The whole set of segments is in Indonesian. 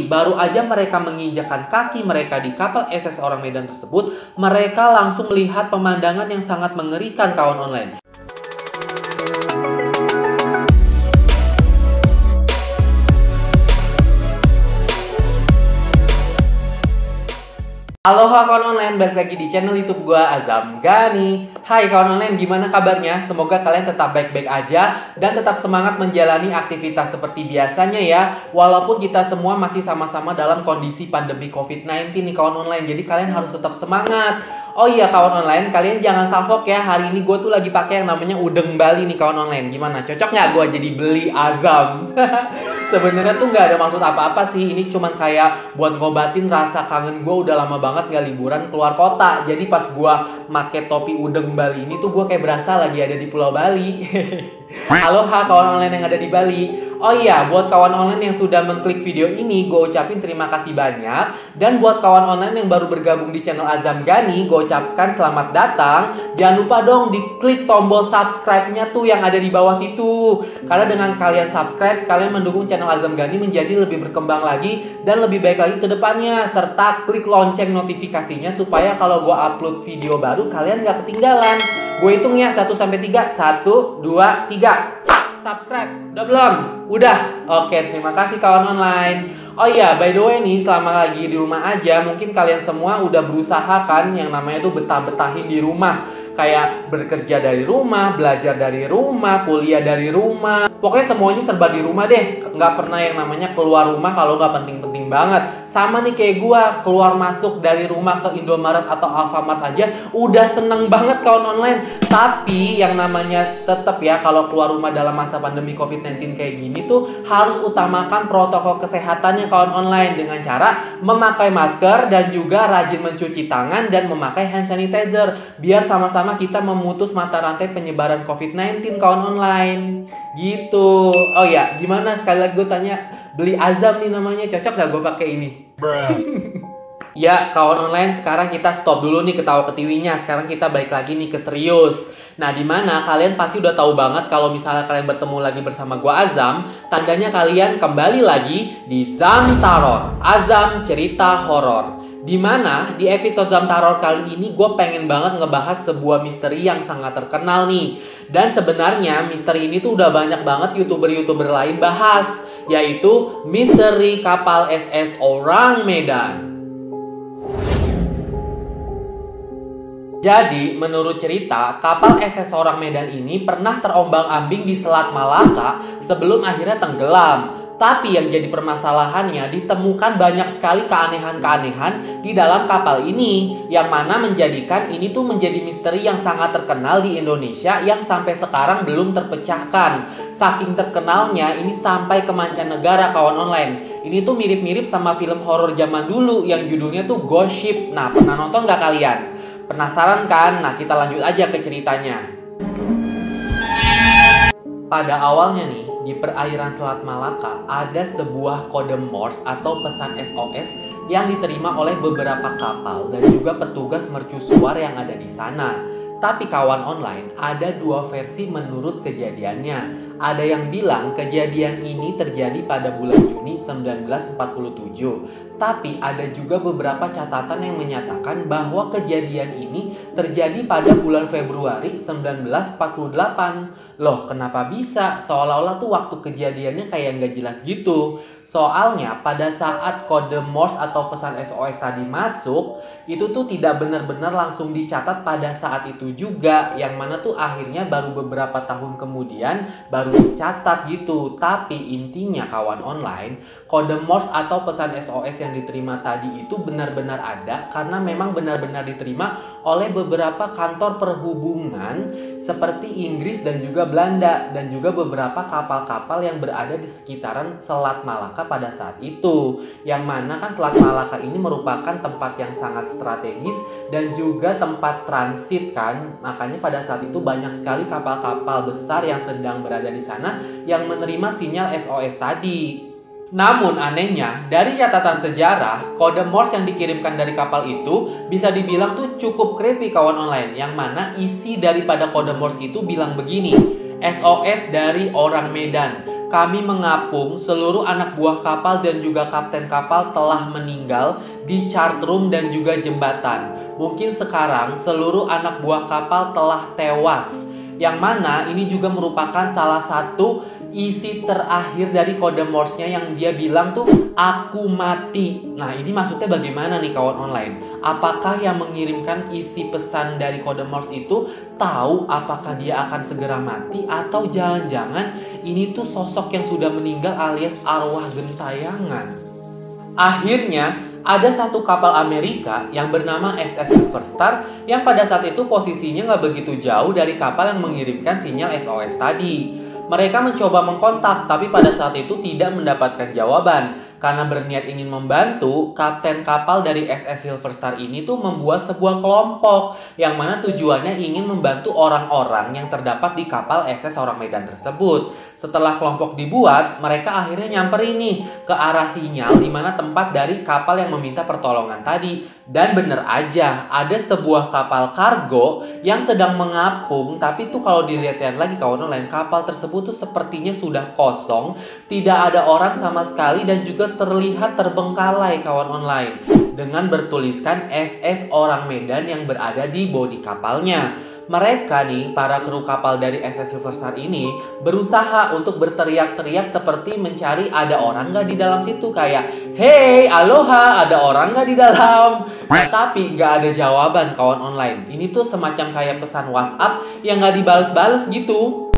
Tapi baru aja mereka menginjakkan kaki mereka di kapal SS Orang Medan tersebut, mereka langsung melihat pemandangan yang sangat mengerikan kawan online. Halo kawan online, balik lagi di channel YouTube gua Azam Gani. Hai kawan online, gimana kabarnya? Semoga kalian tetap baik-baik aja dan tetap semangat menjalani aktivitas seperti biasanya ya. Walaupun kita semua masih sama-sama dalam kondisi pandemi COVID-19 nih kawan online, jadi kalian harus tetap semangat. Oh iya kawan online, kalian jangan salfok ya. Hari ini gue tuh lagi pakai yang namanya udeng Bali nih kawan online. Gimana? Cocok nggak gue jadi beli Azam? Sebenarnya tuh nggak ada maksud apa-apa sih. Ini cuman kayak buat ngobatin rasa kangen gue udah lama banget nggak liburan keluar kota. Jadi pas gue make topi udeng Bali ini tuh gue kayak berasa lagi ada di Pulau Bali. Halo kawan online yang ada di Bali. Oh iya, buat kawan online yang sudah mengklik video ini, gue ucapin terima kasih banyak. Dan buat kawan online yang baru bergabung di channel Azam Gani, gue ucapkan selamat datang. Jangan lupa dong diklik tombol subscribe-nya tuh yang ada di bawah situ. Karena dengan kalian subscribe, kalian mendukung channel Azam Gani menjadi lebih berkembang lagi dan lebih baik lagi ke depannya. Serta klik lonceng notifikasinya supaya kalau gue upload video baru, kalian gak ketinggalan. Gue hitung ya 1-3. 1, 2, 3. Subscribe. Udah belum? Udah? Oke, terima kasih kawan online. Oh iya, by the way nih, selama lagi di rumah aja, mungkin kalian semua udah berusaha kan yang namanya tuh betah-betahin di rumah. Kayak bekerja dari rumah, belajar dari rumah, kuliah dari rumah. Pokoknya semuanya serba di rumah deh. Nggak pernah yang namanya keluar rumah kalau nggak penting-penting banget. Sama nih kayak gua, keluar masuk dari rumah ke Indomaret atau Alfamart aja udah seneng banget kawan online. Tapi yang namanya tetap ya, kalau keluar rumah dalam masa pandemi COVID-19 kayak gini tuh harus utamakan protokol kesehatannya kawan online dengan cara memakai masker dan juga rajin mencuci tangan dan memakai hand sanitizer biar sama-sama kita memutus mata rantai penyebaran COVID-19 kawan online gitu. Oh ya, gimana sekali lagi gue tanya, beli Azam nih namanya, cocok gak gue pakai ini? Ya kawan online, sekarang kita stop dulu nih ketawa-ketiwinya. Sekarang kita balik lagi nih ke serius. Nah, dimana kalian pasti udah tahu banget kalau misalnya kalian bertemu lagi bersama gua Azam, tandanya kalian kembali lagi di Zam Tarot, Azam Cerita Horor. Dimana di episode Zam Tarot kali ini gue pengen banget ngebahas sebuah misteri yang sangat terkenal nih. Dan sebenarnya misteri ini tuh udah banyak banget youtuber-youtuber lain bahas, yaitu misteri kapal SS Orang Medan. Jadi, menurut cerita, kapal SS Orang Medan ini pernah terombang-ambing di Selat Malaka sebelum akhirnya tenggelam. Tapi yang jadi permasalahannya, ditemukan banyak sekali keanehan-keanehan di dalam kapal ini, yang mana menjadikan ini tuh menjadi misteri yang sangat terkenal di Indonesia yang sampai sekarang belum terpecahkan. Saking terkenalnya, ini sampai ke mancanegara kawan online. Ini tuh mirip-mirip sama film horor zaman dulu yang judulnya tuh Ghost Ship. Nah, pernah nonton nggak kalian? Penasaran kan? Nah, kita lanjut aja ke ceritanya. Pada awalnya nih, di perairan Selat Malaka ada sebuah kode Morse atau pesan SOS yang diterima oleh beberapa kapal dan juga petugas mercusuar yang ada di sana. Tapi kawan online, ada dua versi menurut kejadiannya. Ada yang bilang kejadian ini terjadi pada bulan Juni 1947. Tapi ada juga beberapa catatan yang menyatakan bahwa kejadian ini terjadi pada bulan Februari 1948. Loh, kenapa bisa? Seolah-olah tuh waktu kejadiannya kayak nggak jelas gitu. Soalnya pada saat kode Morse atau pesan SOS tadi masuk, itu tuh tidak benar-benar langsung dicatat pada saat itu juga, yang mana tuh akhirnya baru beberapa tahun kemudian baru dicatat gitu. Tapi intinya kawan online, kode Morse atau pesan SOS yang diterima tadi itu benar-benar ada karena memang benar-benar diterima oleh beberapa kantor perhubungan seperti Inggris dan juga Belanda, dan juga beberapa kapal-kapal yang berada di sekitaran Selat Malaka pada saat itu. Yang mana kan Selat Malaka ini merupakan tempat yang sangat strategis dan juga tempat transit kan. Makanya pada saat itu banyak sekali kapal-kapal besar yang sedang berada di sana yang menerima sinyal SOS tadi. Namun anehnya, dari catatan sejarah, kode Morse yang dikirimkan dari kapal itu bisa dibilang tuh cukup creepy kawan online. Yang mana isi daripada kode Morse itu bilang begini, SOS dari Orang Medan. kami mengapung seluruh anak buah kapal dan juga kapten kapal telah meninggal di chart room dan juga jembatan. Mungkin sekarang seluruh anak buah kapal telah tewas. Yang mana ini juga merupakan salah satu isi terakhir dari kode Morse-nya yang dia bilang tuh aku mati. Nah, ini maksudnya bagaimana nih kawan online? Apakah yang mengirimkan isi pesan dari kode Morse itu tahu apakah dia akan segera mati, atau jangan-jangan ini tuh sosok yang sudah meninggal alias arwah gentayangan? Akhirnya ada satu kapal Amerika yang bernama SS Silver Star yang pada saat itu posisinya nggak begitu jauh dari kapal yang mengirimkan sinyal SOS tadi. Mereka mencoba mengkontak, tapi pada saat itu tidak mendapatkan jawaban. Karena berniat ingin membantu, kapten kapal dari SS Silver Star ini tuh membuat sebuah kelompok yang mana tujuannya ingin membantu orang-orang yang terdapat di kapal SS Orang Medan tersebut. Setelah kelompok dibuat, mereka akhirnya nyamperin nih ke arah sinyal di mana tempat dari kapal yang meminta pertolongan tadi. Dan bener aja, ada sebuah kapal kargo yang sedang mengapung, tapi tuh kalau dilihat lagi kawan online, kapal tersebut tuh sepertinya sudah kosong, tidak ada orang sama sekali dan juga terlihat terbengkalai kawan online dengan bertuliskan SS Orang Medan yang berada di bodi kapalnya. Mereka nih, para kru kapal dari SS Silver Star ini berusaha untuk berteriak-teriak seperti mencari ada orang nggak di dalam situ, kayak hey, aloha, ada orang nggak di dalam? Nah, tapi nggak ada jawaban kawan online. Ini tuh semacam kayak pesan WhatsApp yang nggak dibales-bales gitu.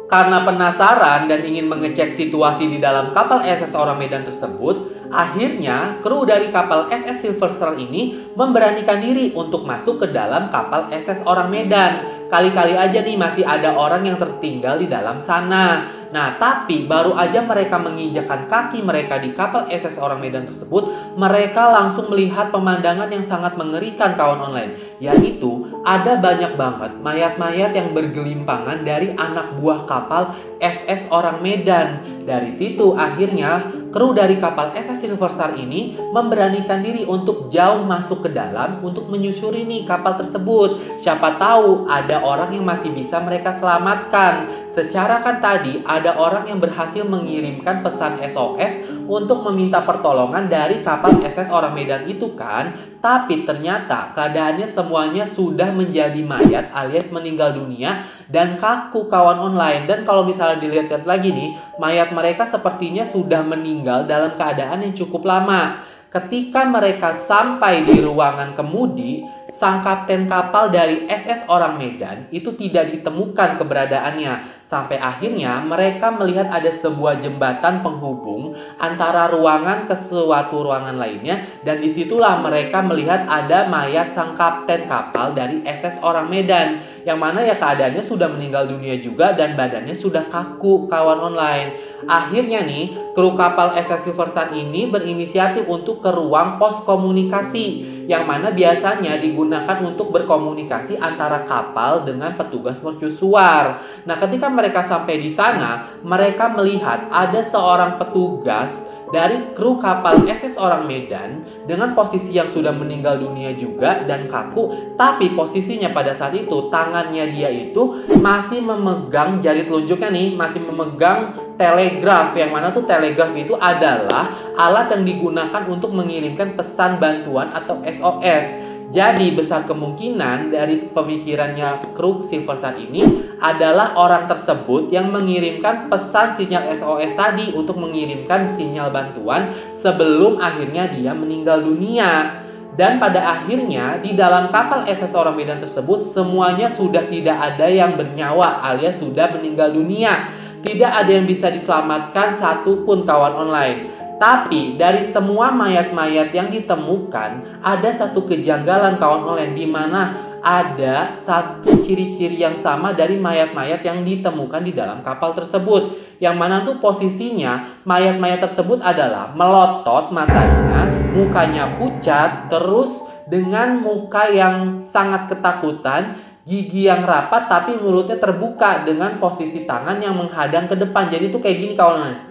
Karena penasaran dan ingin mengecek situasi di dalam kapal SS Orang Medan tersebut, akhirnya kru dari kapal SS Silver Star ini memberanikan diri untuk masuk ke dalam kapal SS Orang Medan. Kali-kali aja nih masih ada orang yang tertinggal di dalam sana. Nah, tapi baru aja mereka menginjakkan kaki mereka di kapal SS Orang Medan tersebut, mereka langsung melihat pemandangan yang sangat mengerikan kawan online. Yaitu ada banyak banget mayat-mayat yang bergelimpangan dari anak buah kapal SS Orang Medan. Dari situ akhirnya kru dari kapal SS Silver Star ini memberanikan diri untuk jauh masuk ke dalam untuk menyusuri nih kapal tersebut. Siapa tahu ada orang yang masih bisa mereka selamatkan. Secara kan tadi ada orang yang berhasil mengirimkan pesan SOS untuk meminta pertolongan dari kapal SS Orang Medan itu kan. Tapi ternyata keadaannya semuanya sudah menjadi mayat alias meninggal dunia dan kaku kawan online. Dan kalau misalnya dilihat lagi nih, mayat mereka sepertinya sudah meninggal dalam keadaan yang cukup lama. Ketika mereka sampai di ruangan kemudi, sang kapten kapal dari SS Orang Medan itu tidak ditemukan keberadaannya. Sampai akhirnya mereka melihat ada sebuah jembatan penghubung antara ruangan ke suatu ruangan lainnya. Dan disitulah mereka melihat ada mayat sang kapten kapal dari SS Orang Medan. Yang mana ya keadaannya sudah meninggal dunia juga dan badannya sudah kaku kawan online. Akhirnya nih, kru kapal SS Silver Star ini berinisiatif untuk ke ruang pos komunikasi yang mana biasanya digunakan untuk berkomunikasi antara kapal dengan petugas mercusuar. Nah, ketika mereka sampai di sana, mereka melihat ada seorang petugas dari kru kapal SS Orang Medan dengan posisi yang sudah meninggal dunia juga dan kaku, tapi posisinya pada saat itu tangannya dia itu masih memegang jari telunjuknya nih, masih memegang telegraf, yang mana tuh telegraf itu adalah alat yang digunakan untuk mengirimkan pesan bantuan atau SOS. Jadi besar kemungkinan dari pemikirannya kru Silver Star ini adalah orang tersebut yang mengirimkan pesan sinyal SOS tadi untuk mengirimkan sinyal bantuan sebelum akhirnya dia meninggal dunia. Dan pada akhirnya di dalam kapal SS Orang Medan tersebut semuanya sudah tidak ada yang bernyawa alias sudah meninggal dunia. Tidak ada yang bisa diselamatkan satupun kawan online. Tapi dari semua mayat-mayat yang ditemukan ada satu kejanggalan kawan online, di mana ada satu ciri-ciri yang sama dari mayat-mayat yang ditemukan di dalam kapal tersebut. Yang mana tuh posisinya mayat-mayat tersebut adalah melotot matanya, mukanya pucat, terus dengan muka yang sangat ketakutan, gigi yang rapat tapi mulutnya terbuka dengan posisi tangan yang menghadang ke depan. Jadi tuh kayak gini kawan online.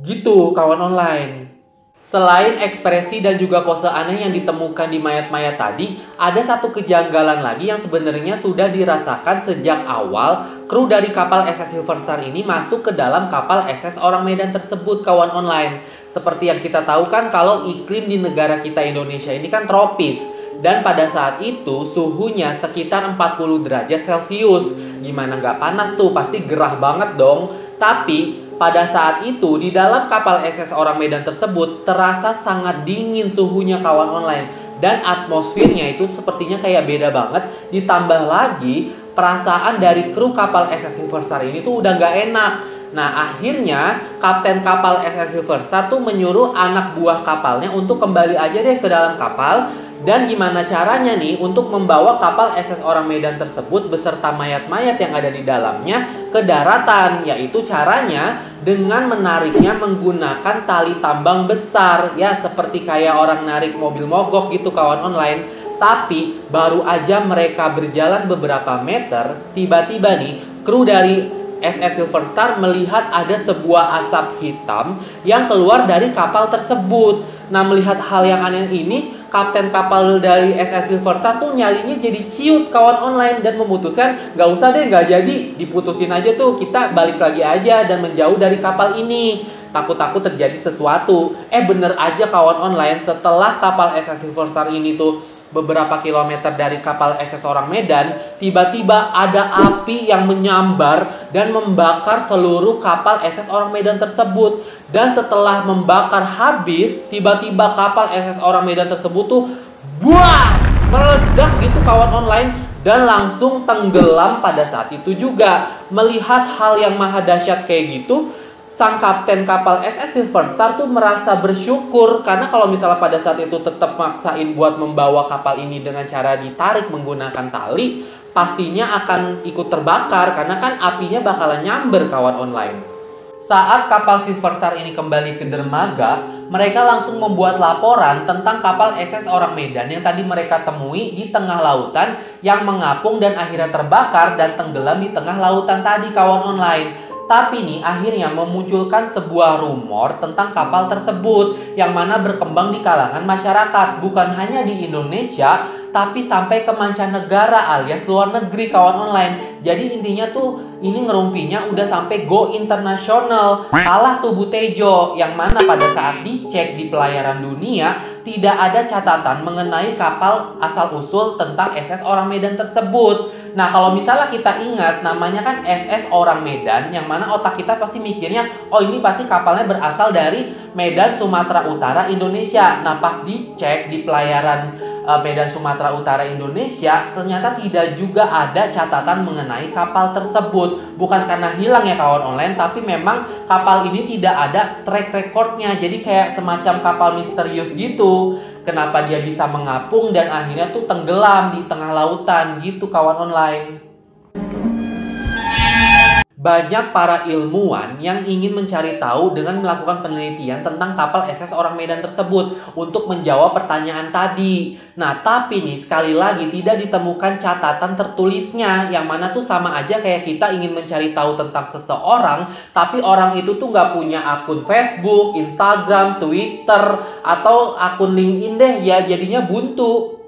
Gitu kawan online. Selain ekspresi dan juga pose aneh yang ditemukan di mayat-mayat tadi, ada satu kejanggalan lagi yang sebenarnya sudah dirasakan sejak awal kru dari kapal SS Silver Star ini masuk ke dalam kapal SS Orang Medan tersebut, kawan online. Seperti yang kita tahu kan kalau iklim di negara kita Indonesia ini kan tropis. Dan pada saat itu suhunya sekitar 40 derajat Celcius. Gimana nggak panas tuh? Pasti gerah banget dong. Tapi pada saat itu di dalam kapal SS Orang Medan tersebut terasa sangat dingin suhunya, kawan online. Dan atmosfernya itu sepertinya kayak beda banget. Ditambah lagi perasaan dari kru kapal SS Silver Star ini tuh udah nggak enak. Nah akhirnya kapten kapal SS Silver Star tuh menyuruh anak buah kapalnya untuk kembali aja deh ke dalam kapal. Dan gimana caranya nih untuk membawa kapal SS Orang Medan tersebut beserta mayat-mayat yang ada di dalamnya ke daratan. Yaitu caranya dengan menariknya menggunakan tali tambang besar. Ya seperti kayak orang narik mobil mogok gitu, kawan online. Tapi baru aja mereka berjalan beberapa meter, tiba-tiba nih kru dari SS Silver Star melihat ada sebuah asap hitam yang keluar dari kapal tersebut. Nah melihat hal yang aneh ini, kapten kapal dari SS Silver Star tuh nyalinya jadi ciut, kawan online, dan memutuskan gak usah deh, gak jadi, diputusin aja tuh, kita balik lagi aja dan menjauh dari kapal ini. Takut-takut terjadi sesuatu. Bener aja, kawan online, setelah kapal SS Silver Star ini tuh beberapa kilometer dari kapal SS Orang Medan, tiba-tiba ada api yang menyambar dan membakar seluruh kapal SS Orang Medan tersebut. Dan setelah membakar habis, tiba-tiba kapal SS Orang Medan tersebut tuh buah, meledak gitu, kawan online, dan langsung tenggelam pada saat itu juga. Melihat hal yang maha dahsyat kayak gitu, sang kapten kapal SS Silver Star tuh merasa bersyukur karena kalau misalnya pada saat itu tetap maksain buat membawa kapal ini dengan cara ditarik menggunakan tali, pastinya akan ikut terbakar karena kan apinya bakalan nyamber, kawan online. Saat kapal Silver Star ini kembali ke dermaga, mereka langsung membuat laporan tentang kapal SS Orang Medan yang tadi mereka temui di tengah lautan yang mengapung dan akhirnya terbakar dan tenggelam di tengah lautan tadi, kawan online. Tapi nih akhirnya memunculkan sebuah rumor tentang kapal tersebut yang mana berkembang di kalangan masyarakat, bukan hanya di Indonesia tapi sampai ke mancanegara alias luar negeri, kawan online. Jadi intinya tuh ini ngerumpinya udah sampai go internasional. Kalah tuh Butejo, yang mana pada saat dicek di pelayaran dunia tidak ada catatan mengenai kapal asal-usul tentang SS Orang Medan tersebut. Nah kalau misalnya kita ingat namanya kan SS Orang Medan, yang mana otak kita pasti mikirnya oh ini pasti kapalnya berasal dari Medan Sumatera Utara Indonesia. Nah pas dicek di pelayaran Medan Sumatera Utara Indonesia ternyata tidak juga ada catatan mengenai kapal tersebut. Bukan karena hilang ya, kawan online, tapi memang kapal ini tidak ada track recordnya. Jadi kayak semacam kapal misterius gitu. Kenapa dia bisa mengapung dan akhirnya tuh tenggelam di tengah lautan gitu, kawan online. Banyak para ilmuwan yang ingin mencari tahu dengan melakukan penelitian tentang kapal SS Orang Medan tersebut untuk menjawab pertanyaan tadi. Nah, tapi nih sekali lagi tidak ditemukan catatan tertulisnya, yang mana tuh sama aja kayak kita ingin mencari tahu tentang seseorang, tapi orang itu tuh nggak punya akun Facebook, Instagram, Twitter, atau akun LinkedIn deh, ya jadinya buntu.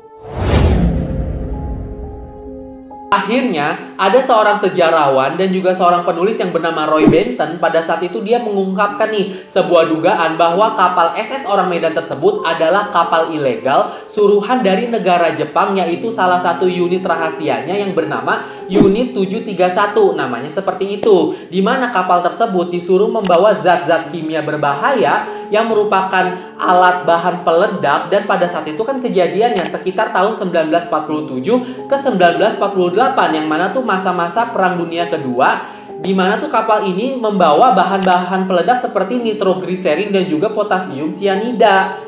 Akhirnya, ada seorang sejarawan dan juga seorang penulis yang bernama Roy Benton. Pada saat itu dia mengungkapkan nih sebuah dugaan bahwa kapal SS Orang Medan tersebut adalah kapal ilegal suruhan dari negara Jepang, yaitu salah satu unit rahasianya yang bernama Unit 731. Namanya seperti itu. Di mana kapal tersebut disuruh membawa zat-zat kimia berbahaya yang merupakan alat bahan peledak, dan pada saat itu kan kejadiannya sekitar tahun 1947 ke 1948, yang mana tuh masa-masa Perang Dunia Kedua, di mana tuh kapal ini membawa bahan-bahan peledak seperti nitrogliserin dan juga potasium sianida.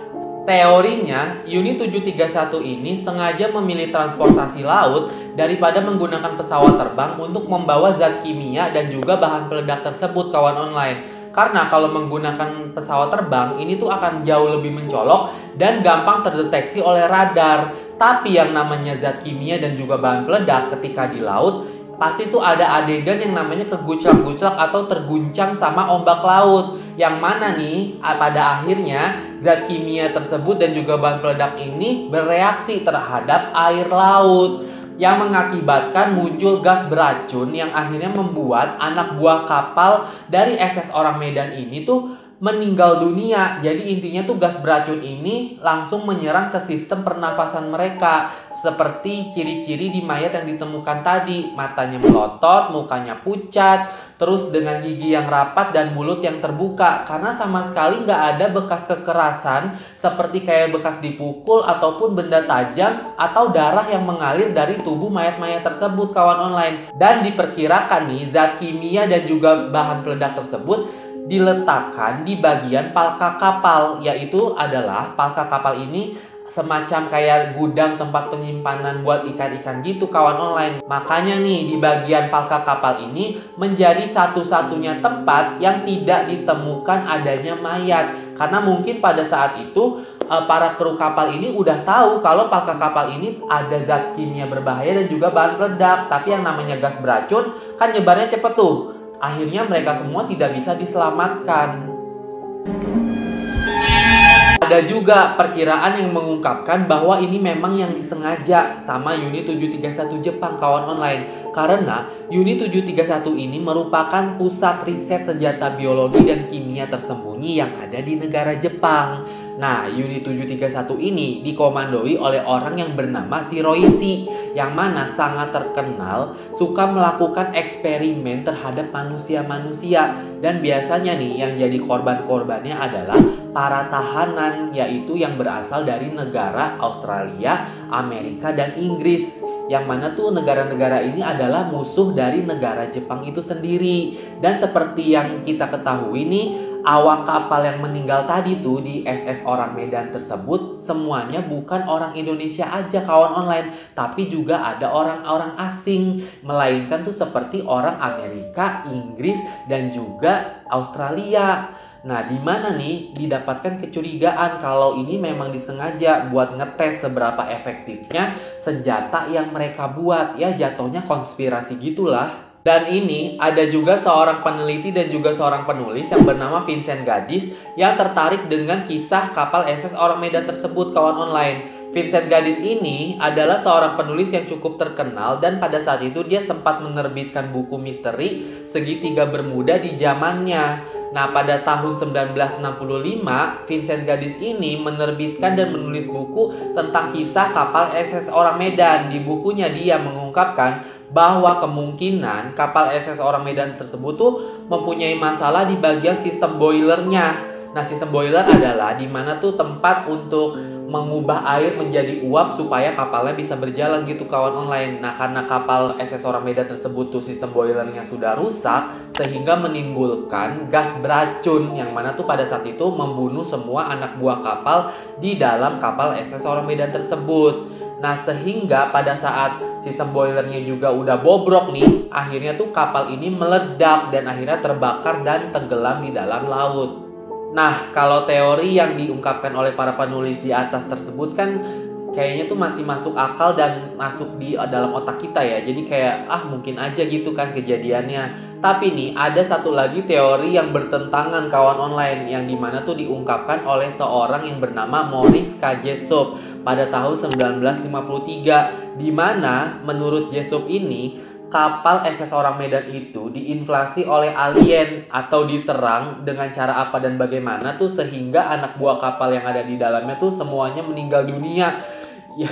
Teorinya, Unit 731 ini sengaja memilih transportasi laut daripada menggunakan pesawat terbang untuk membawa zat kimia dan juga bahan peledak tersebut, kawan online. Karena kalau menggunakan pesawat terbang, ini tuh akan jauh lebih mencolok dan gampang terdeteksi oleh radar. Tapi yang namanya zat kimia dan juga bahan peledak ketika di laut, pasti tuh ada adegan yang namanya keguclak-guclak atau terguncang sama ombak laut. yang mana nih pada akhirnya zat kimia tersebut dan juga bahan peledak ini bereaksi terhadap air laut yang mengakibatkan muncul gas beracun yang akhirnya membuat anak buah kapal dari SS Orang Medan ini tuh meninggal dunia. Jadi intinya tuh gas beracun ini langsung menyerang ke sistem pernafasan mereka. Seperti ciri-ciri di mayat yang ditemukan tadi, matanya melotot, mukanya pucat, terus dengan gigi yang rapat dan mulut yang terbuka. Karena sama sekali nggak ada bekas kekerasan seperti kayak bekas dipukul ataupun benda tajam atau darah yang mengalir dari tubuh mayat-mayat tersebut, kawan online. Dan diperkirakan nih zat kimia dan juga bahan peledak tersebut diletakkan di bagian palka kapal, yaitu adalah palka kapal ini semacam kayak gudang tempat penyimpanan buat ikan-ikan gitu, kawan online. Makanya nih di bagian palka kapal ini menjadi satu-satunya tempat yang tidak ditemukan adanya mayat. Karena mungkin pada saat itu para kru kapal ini udah tahu kalau palka kapal ini ada zat kimia berbahaya dan juga bahan peledak. Tapi yang namanya gas beracun kan nyebarnya cepet tuh. Akhirnya mereka semua tidak bisa diselamatkan. Ada juga perkiraan yang mengungkapkan bahwa ini memang yang disengaja sama Unit 731 Jepang, kawan online. Karena Unit 731 ini merupakan pusat riset senjata biologi dan kimia tersembunyi yang ada di negara Jepang. Nah, Unit 731 ini dikomandoi oleh orang yang bernama Shiroishi, yang mana sangat terkenal suka melakukan eksperimen terhadap manusia-manusia. Dan biasanya nih yang jadi korban-korbannya adalah para tahanan, yaitu yang berasal dari negara Australia, Amerika, dan Inggris. Yang mana tuh negara-negara ini adalah musuh dari negara Jepang itu sendiri. Dan seperti yang kita ketahui nih, awak kapal yang meninggal tadi tuh di SS Orang Medan tersebut semuanya bukan orang Indonesia aja, kawan online, tapi juga ada orang-orang asing, melainkan tuh seperti orang Amerika, Inggris, dan juga Australia. Nah, di mana nih didapatkan kecurigaan kalau ini memang disengaja buat ngetes seberapa efektifnya senjata yang mereka buat. Ya, jatuhnya konspirasi gitulah. Dan ini ada juga seorang peneliti dan juga seorang penulis yang bernama Vincent Gaddis yang tertarik dengan kisah kapal SS Orang Medan tersebut, kawan online. Vincent Gaddis ini adalah seorang penulis yang cukup terkenal dan pada saat itu dia sempat menerbitkan buku misteri Segitiga Bermuda di zamannya. Nah, pada tahun 1965, Vincent Gaddis ini menerbitkan dan menulis buku tentang kisah kapal SS Orang Medan. Di bukunya dia mengungkapkan bahwa kemungkinan kapal SS Orang Medan tersebut tuh mempunyai masalah di bagian sistem boilernya. Nah, sistem boiler adalah di mana tuh tempat untuk mengubah air menjadi uap supaya kapalnya bisa berjalan gitu, kawan online. Nah, karena kapal SS Orang Medan tersebut tuh sistem boilernya sudah rusak sehingga menimbulkan gas beracun yang mana tuh pada saat itu membunuh semua anak buah kapal di dalam kapal SS Orang Medan tersebut. Nah, sehingga pada saat sistem boilernya juga udah bobrok nih, akhirnya tuh kapal ini meledak dan akhirnya terbakar dan tenggelam di dalam laut. Nah, kalau teori yang diungkapkan oleh para penulis di atas tersebut kan kayaknya tuh masih masuk akal dan masuk di dalam otak kita ya. Jadi kayak mungkin aja gitu kan kejadiannya. Tapi nih ada satu lagi teori yang bertentangan, kawan online, yang dimana tuh diungkapkan oleh seorang yang bernama Maurice K. Jessop pada tahun 1953, dimana menurut Jessop ini kapal SS Orang Medan itu diinvasi oleh alien atau diserang dengan cara apa dan bagaimana tuh sehingga anak buah kapal yang ada di dalamnya tuh semuanya meninggal dunia ya,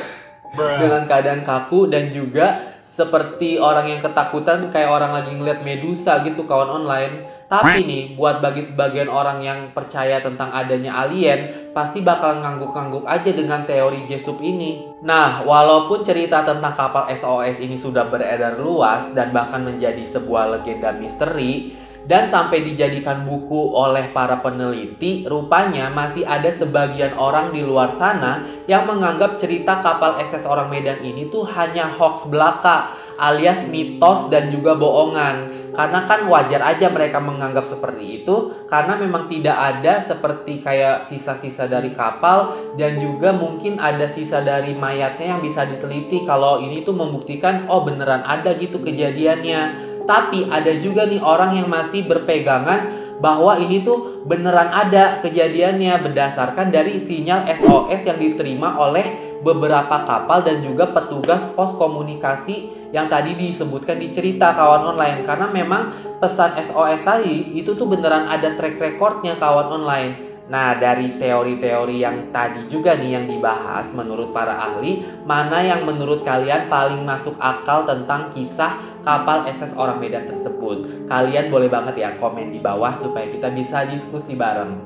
dengan keadaan kaku dan juga seperti orang yang ketakutan kayak orang lagi ngeliat Medusa gitu, kawan online. Tapi nih buat bagi sebagian orang yang percaya tentang adanya alien pasti bakal ngangguk-ngangguk aja dengan teori Jessop ini. Nah, walaupun cerita tentang kapal SOS ini sudah beredar luas dan bahkan menjadi sebuah legenda misteri dan sampai dijadikan buku oleh para peneliti, rupanya masih ada sebagian orang di luar sana yang menganggap cerita kapal SS Orang Medan ini tuh hanya hoax belaka alias mitos dan juga bohongan. Karena kan wajar aja mereka menganggap seperti itu karena memang tidak ada seperti kayak sisa-sisa dari kapal dan juga mungkin ada sisa dari mayatnya yang bisa diteliti kalau ini tuh membuktikan beneran ada gitu kejadiannya. Tapi ada juga nih orang yang masih berpegangan bahwa ini tuh beneran ada kejadiannya berdasarkan dari sinyal SOS yang diterima oleh beberapa kapal dan juga petugas pos komunikasi yang tadi disebutkan di cerita kawan online. Karena memang pesan SOS tadi itu tuh beneran ada track recordnya kawan online. Nah, dari teori-teori yang tadi juga nih yang dibahas menurut para ahli, mana yang menurut kalian paling masuk akal tentang kisah kapal SS Orang Medan tersebut? Kalian boleh banget ya komen di bawah supaya kita bisa diskusi bareng.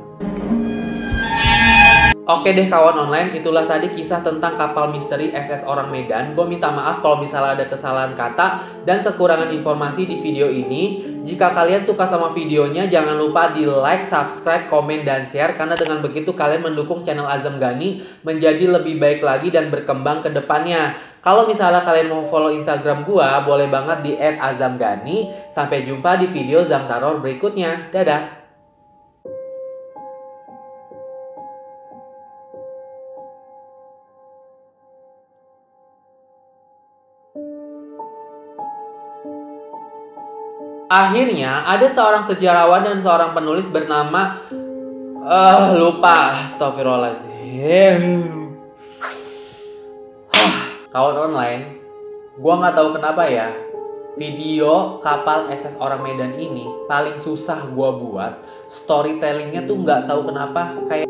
Oke deh kawan online, itulah tadi kisah tentang kapal misteri SS Orang Medan. Gue minta maaf kalau misalnya ada kesalahan kata dan kekurangan informasi di video ini. Jika kalian suka sama videonya, jangan lupa di like, subscribe, komen, dan share. Karena dengan begitu kalian mendukung channel Azam Gani menjadi lebih baik lagi dan berkembang ke depannya. Kalau misalnya kalian mau follow Instagram gue, boleh banget di @azamgani. Sampai jumpa di video Zamtaror berikutnya. Dadah! Akhirnya, ada seorang sejarawan dan seorang penulis bernama lupa, astagfirullahaladzim. Kawan online, gua nggak tahu kenapa ya, video kapal SS Orang Medan ini paling susah gua buat. Storytellingnya tuh nggak tahu kenapa kayak